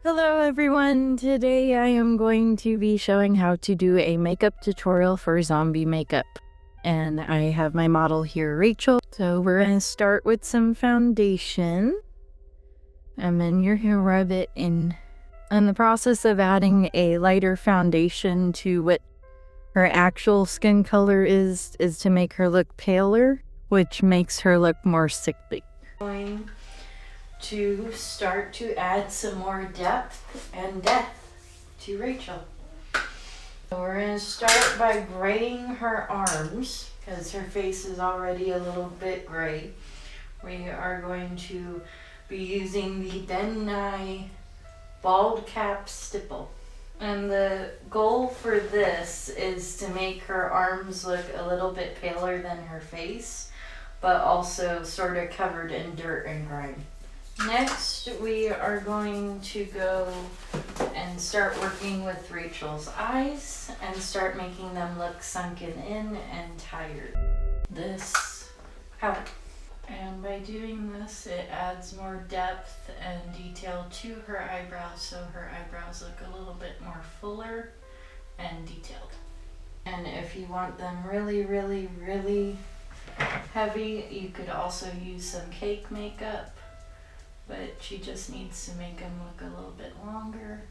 Hello everyone! Today I am going to be showing how to do a makeup tutorial for zombie makeup. And I have my model here, Racheal. So we're going to start with some foundation. And then you're going to rub it in. In the process of adding a lighter foundation to what her actual skin color is to make her look paler, which makes her look more sickly. Going to start to add some more depth and to Racheal. So we're going to start by graying her arms because her face is already a little bit gray. We are going to be using the Denai Bald Cap Stipple. And the goal for this is to make her arms look a little bit paler than her face, but also sort of covered in dirt and grime. Next, we are going to go and start working with Racheal's eyes and start making them look sunken in and tired. This out. And by doing this, it adds more depth and detail to her eyebrows, so her eyebrows look a little bit more fuller and detailed. And if you want them really, really, really heavy, you could also use some cake makeup, but she just needs to make them look a little bit longer.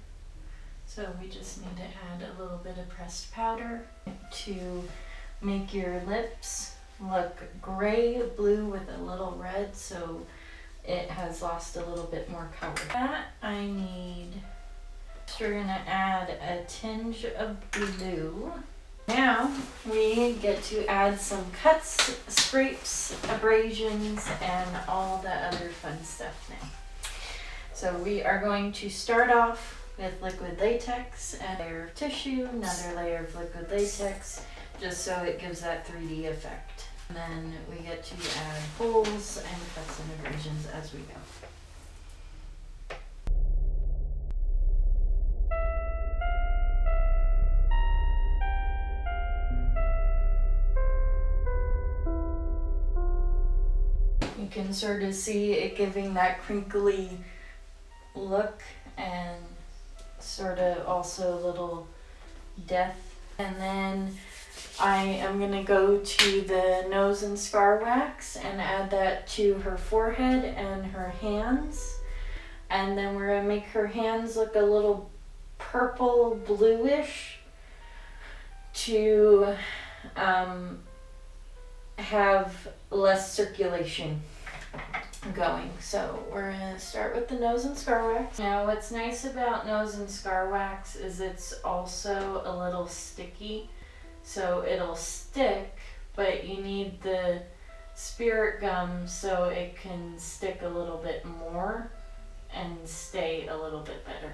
So we just need to add a little bit of pressed powder to make your lips look gray blue with a little red, so it has lost a little bit more color. That I need, so we're gonna add a tinge of blue. Now we get to add some cuts, scrapes, abrasions, and all the other fun stuff now. So we are going to start off with liquid latex, and a layer of tissue, another layer of liquid latex, just so it gives that 3D effect. And then we get to add holes and cuts and abrasions as we go. You can sort of see it giving that crinkly look and sort of also a little depth. And then I am going to go to the nose and scar wax and add that to her forehead and her hands. And then we're going to make her hands look a little purple bluish to have less circulation going. So we're going to start with the nose and scar wax. Now what's nice about nose and scar wax is it's also a little sticky. So it'll stick, but you need the spirit gum so it can stick a little bit more and stay a little bit better.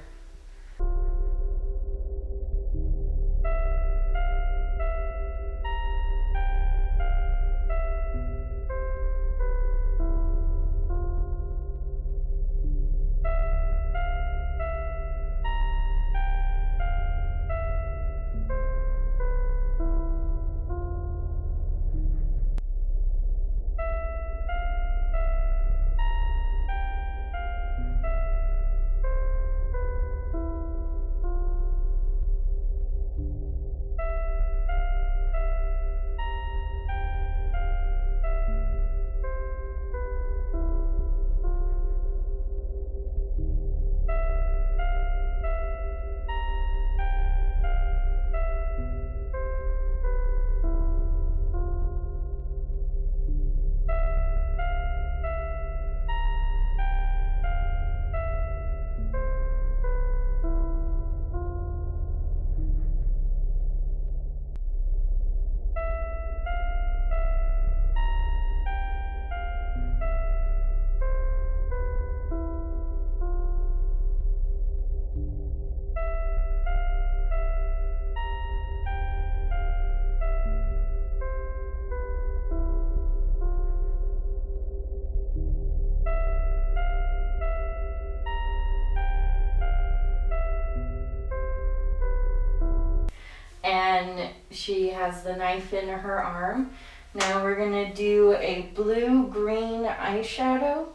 And she has the knife in her arm. Now we're gonna do a blue-green eyeshadow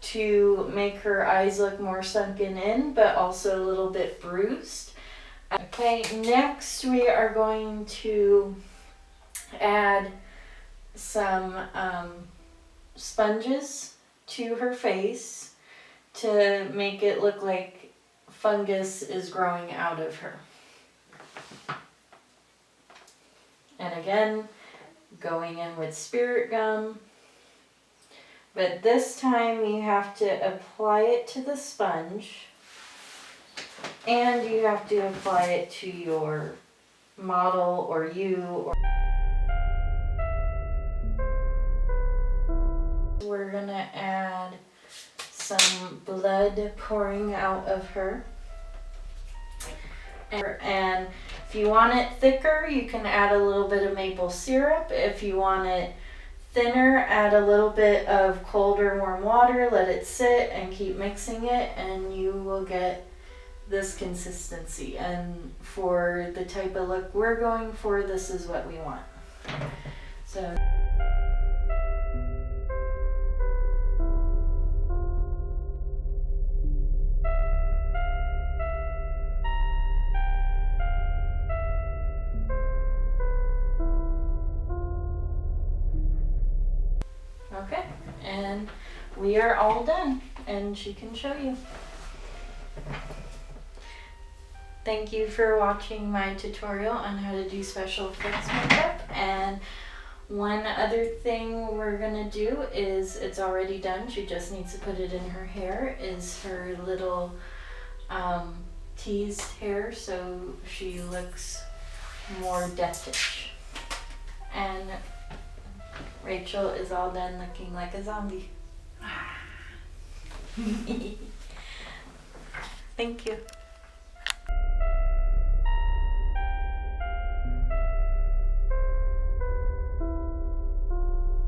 to make her eyes look more sunken in, but also a little bit bruised. Okay, next we are going to add some sponges to her face to make it look like fungus is growing out of her. And again, going in with spirit gum. But this time you have to apply it to the sponge and you have to apply it to your model or you. We're gonna add some blood pouring out of her. And if you want it thicker, you can add a little bit of maple syrup. If you want it thinner, add a little bit of cold or warm water, let it sit and keep mixing it, and you will get this consistency. And for the type of look we're going for, this is what we want. So okay, and we are all done, and she can show you. Thank you for watching my tutorial on how to do special effects makeup. And one other thing we're gonna do is, it's already done, she just needs to put it in her hair, is her little teased hair so she looks more deathish. And Racheal is all done looking like a zombie. Thank you.